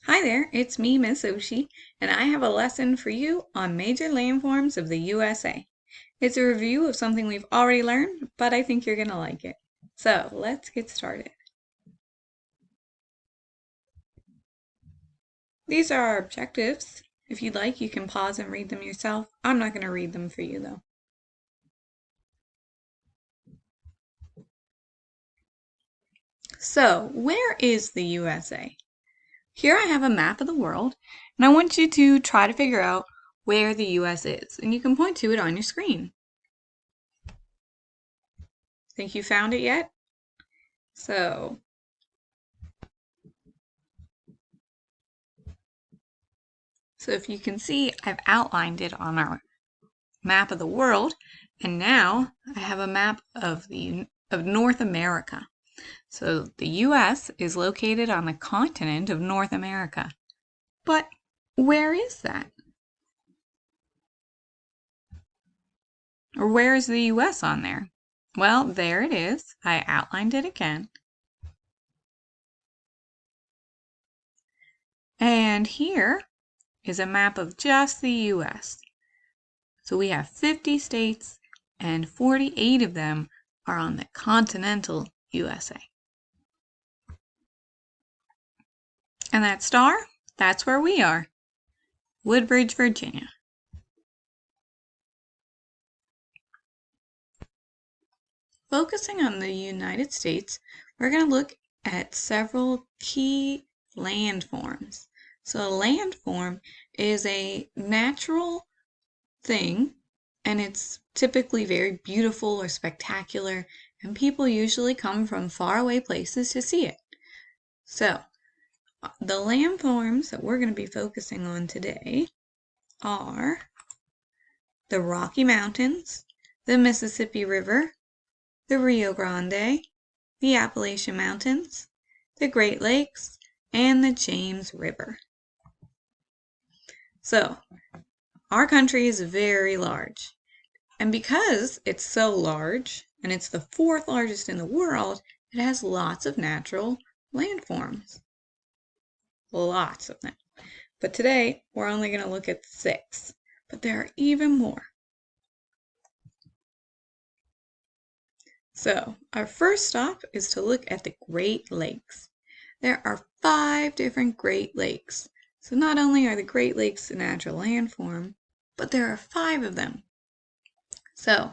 Hi there, it's me, Miss Oshi, and I have a lesson for you on major landforms of the USA. It's a review of something we've already learned, but I think you're going to like it. So let's get started. These are our objectives. If you'd like, you can pause and read them yourself. I'm not going to read them for you though. So, where is the USA? Here I have a map of the world, and I want you to try to figure out where the US is, and you can point to it on your screen. Think you found it yet? So if you can see, I've outlined it on our map of the world, and now I have a map of North America. So the US is located on the continent of North America. But where is that? Or where is the US on there? Well, there it is. I outlined it again. And here is a map of just the US. So we have 50 states, and 48 of them are on the continental USA. And that star, that's where we are, Woodbridge, Virginia. Focusing on the United States, we're going to look at several key landforms. So a landform is a natural thing, and it's typically very beautiful or spectacular, and people usually come from faraway places to see it. So the landforms that we're going to be focusing on today are the Rocky Mountains, the Mississippi River, the Rio Grande, the Appalachian Mountains, the Great Lakes, and the James River. So, our country is very large. And because it's so large, and it's the fourth largest in the world, it has lots of natural landforms. Lots of them. But today, we're only going to look at 6. But there are even more. So, our first stop is to look at the Great Lakes. There are 5 different Great Lakes. So not only are the Great Lakes a natural landform, but there are 5 of them. So,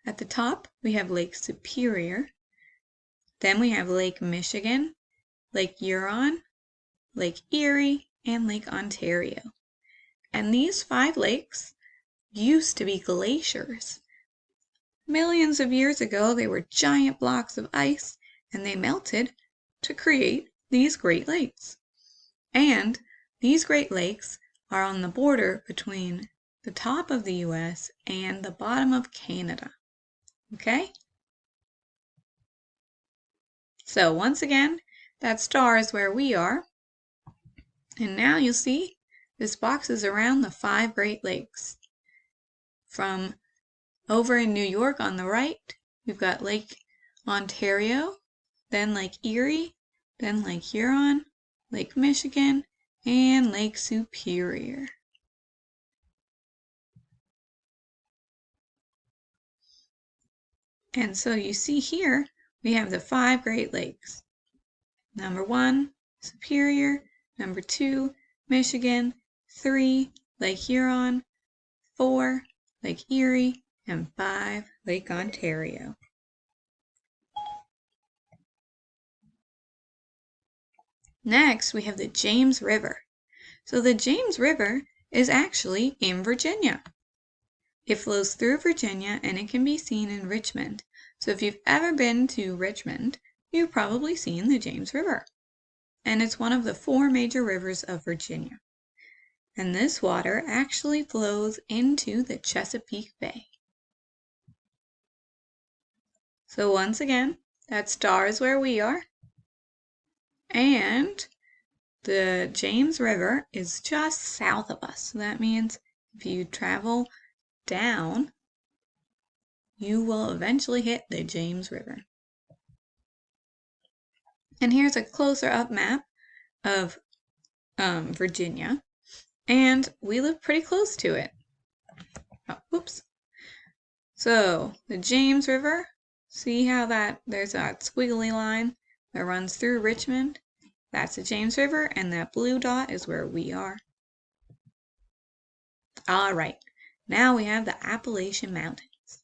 at the top, we have Lake Superior. Then we have Lake Michigan, Lake Huron, Lake Erie, and Lake Ontario. And these 5 lakes used to be glaciers. Millions of years ago, they were giant blocks of ice, and they melted to create these Great Lakes. And these Great Lakes are on the border between the top of the US and the bottom of Canada. Okay? So once again, that star is where we are. And now you'll see this box is around the 5 Great Lakes. From over in New York on the right, we've got Lake Ontario, then Lake Erie, then Lake Huron, Lake Michigan, and Lake Superior. And so you see here, we have the 5 Great Lakes. Number 1, Superior. Number 2, Michigan. 3, Lake Huron. 4, Lake Erie. And 5, Lake Ontario. Next, we have the James River. So the James River is actually in Virginia. It flows through Virginia, and it can be seen in Richmond. So if you've ever been to Richmond, you've probably seen the James River. And it's one of the 4 major rivers of Virginia. And this water actually flows into the Chesapeake Bay. So once again, that star is where we are. And the James River is just south of us. So that means if you travel down, you will eventually hit the James River. And here's a closer up map of Virginia, and we live pretty close to it. Oh, whoops. So the James River, see how there's that squiggly line that runs through Richmond? That's the James River, and that blue dot is where we are. All right, now we have the Appalachian Mountains.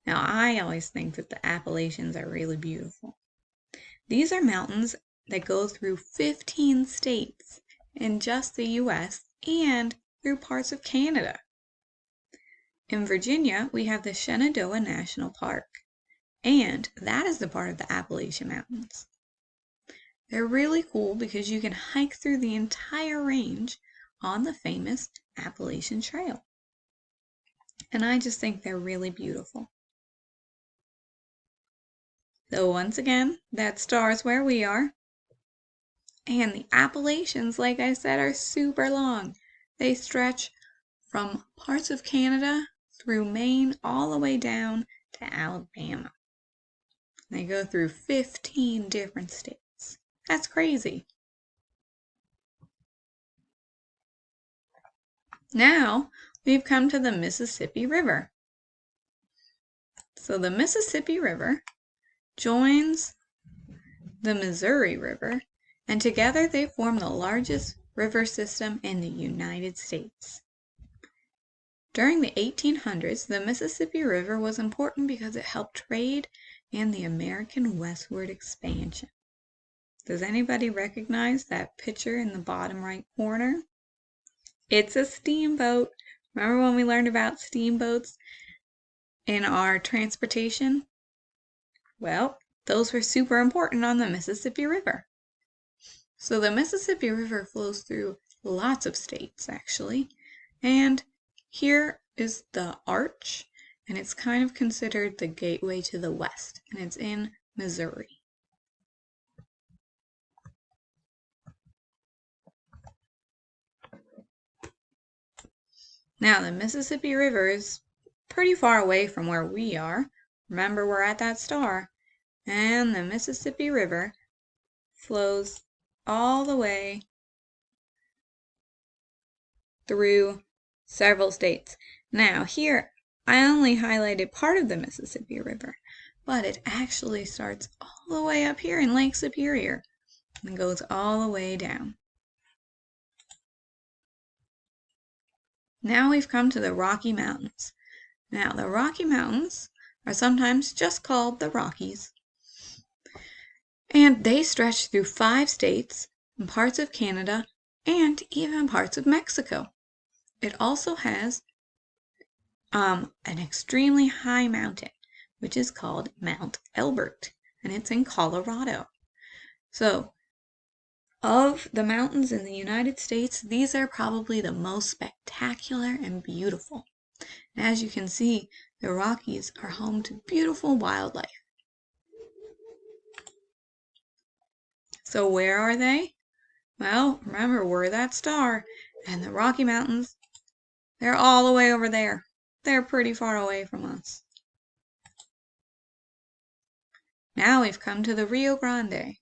Now I always think that the Appalachians are really beautiful. These are mountains that go through 15 states in just the U.S. and through parts of Canada. In Virginia, we have the Shenandoah National Park, and that is the part of the Appalachian Mountains. They're really cool because you can hike through the entire range on the famous Appalachian Trail. And I just think they're really beautiful. So once again, that star is where we are. And the Appalachians, like I said, are super long. They stretch from parts of Canada through Maine all the way down to Alabama. They go through 15 different states. That's crazy. Now we've come to the Mississippi River. So the Mississippi River joins the Missouri River, and together they form the largest river system in the United States. During the 1800s, the Mississippi River was important because it helped trade and the American westward expansion. Does anybody recognize that picture in the bottom right corner? It's a steamboat. Remember when we learned about steamboats in our transportation? Well, those were super important on the Mississippi River. So the Mississippi River flows through lots of states, actually. And here is the arch, and it's kind of considered the gateway to the west, and it's in Missouri. Now, the Mississippi River is pretty far away from where we are. Remember, we're at that star. And the Mississippi River flows all the way through several states. Now, here, I only highlighted part of the Mississippi River, but it actually starts all the way up here in Lake Superior and goes all the way down. Now we've come to the Rocky Mountains. Now, the Rocky Mountains are sometimes just called the Rockies, and they stretch through 5 states and parts of Canada and even parts of Mexico. It also has an extremely high mountain, which is called Mount Elbert, and it's in Colorado. So, of the mountains in the United States, these are probably the most spectacular and beautiful. And as you can see, the Rockies are home to beautiful wildlife. So where are they? Well, remember, we're that star, and the Rocky Mountains, they're all the way over there. They're pretty far away from us. Now we've come to the Rio Grande,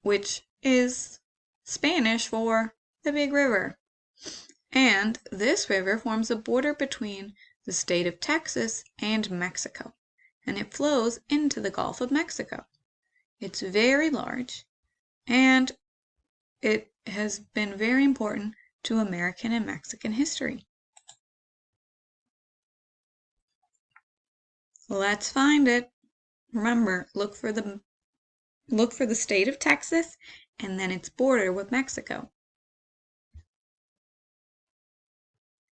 which is Spanish for the big river. And this river forms a border between the state of Texas and Mexico, and it flows into the Gulf of Mexico. It's very large, and it has been very important to American and Mexican history. Let's find it. Remember, look for the state of Texas and then its border with Mexico.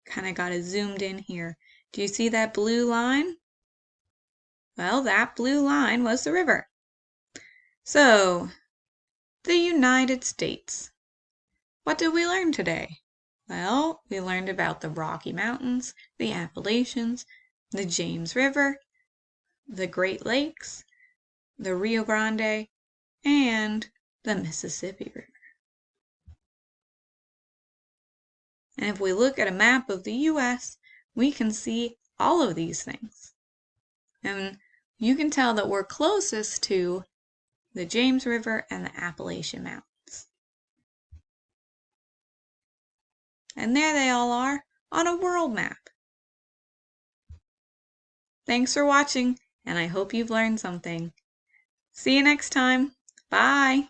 Kind of got it zoomed in here. Do you see that blue line? Well, that blue line was the river. So, the United States. What did we learn today? Well, we learned about the Rocky Mountains, the Appalachians, the James River, the Great Lakes, the Rio Grande, and the Mississippi River. And if we look at a map of the U.S., we can see all of these things. And you can tell that we're closest to the James River and the Appalachian Mountains. And there they all are on a world map. Thanks for watching, and I hope you've learned something. See you next time. Bye!